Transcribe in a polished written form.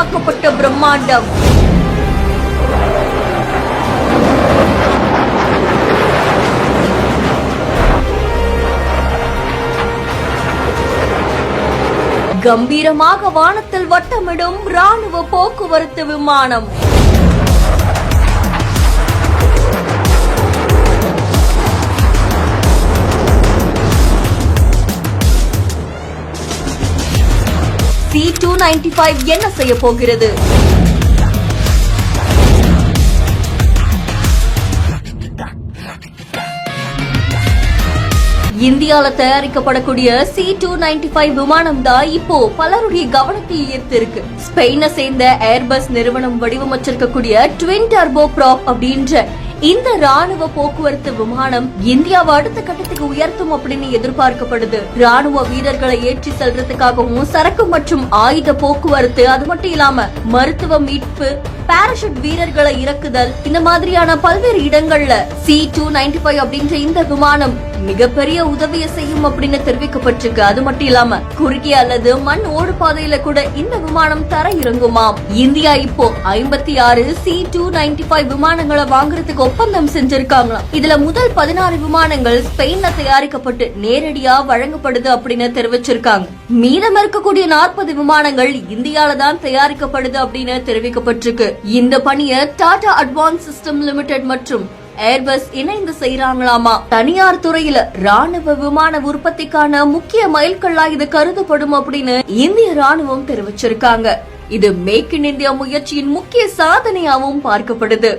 உருவாக்கப்பட்ட பிரம்மாண்டம். கம்பீரமாக வானத்தில் வட்டமிடும் ராணுவ போக்குவரத்து விமானம். C-295 என்ன செய்ய போகிறது? இந்தியால தயாரிக்கப்படக்கூடிய C-295 விமானம் தான் இப்போ பலருடைய கவனத்தை ஈர்த்திருக்கு. ஸ்பெயினை சேர்ந்த ஏர்பஸ் நிறுவனம் வடிவமைச்சிருக்கக்கூடிய ட்வின் டர்போ ப்ராப் அப்படின்ற இந்த ராணுவ போக்குவரத்து விமானம் இந்தியாவை அடுத்த கட்டத்துக்கு உயர்த்தும் அப்படின்னு எதிர்பார்க்கப்படுது. ராணுவ வீரர்களை ஏற்றி செல்றதுக்காகவும் சரக்கு மற்றும் ஆயுத போக்குவரத்து, அது மட்டும் இல்லாம மருத்துவ மீட்பு, பாராசூட் வீரர்களை இறக்குதல், இந்த மாதிரியான பல்வேறு இடங்கள்ல C-295 அப்படின்ற இந்த விமானம் மிகப்பெரிய உதவியை செய்யும் அப்படின்னு தெரிவிக்கப்பட்டிருக்கு. அது மட்டும் இல்லாம குறுகிய அல்லது மண் ஓடு பாதையில கூட இந்த விமானம் தர இறங்குமாம். இந்தியா இப்போ 56 C-295 விமானங்களை வாங்குறதுக்கு ஒப்பந்தம் செஞ்சிருக்காங்களாம். இதுல முதல் 16 விமானங்கள் ஸ்பெயின்ல தயாரிக்கப்பட்டு நேரடியா வழங்கப்படுது அப்படின்னு தெரிவிச்சிருக்காங்க. மீதம் இருக்கக்கூடிய 40 விமானங்கள் இந்தியால தான் தயாரிக்கப்படுது அப்படின்னு தெரிவிக்கப்பட்டிருக்கு. இந்த பணியை டாடா அட்வான்ஸ் சிஸ்டம் லிமிடெட் மற்றும் ஏர்பஸ் இணைந்து செய்யறாங்களாமா. தனியார் துறையில ராணுவ விமான உற்பத்திக்கான முக்கிய மைல்கல்லா இது கருதப்படும் அப்படின்னு இந்திய ராணுவம் தெரிவிச்சிருக்காங்க. இது மேக் இன் இந்தியா முயற்சியின் முக்கிய சாதனையாகவும் பார்க்கப்படுது.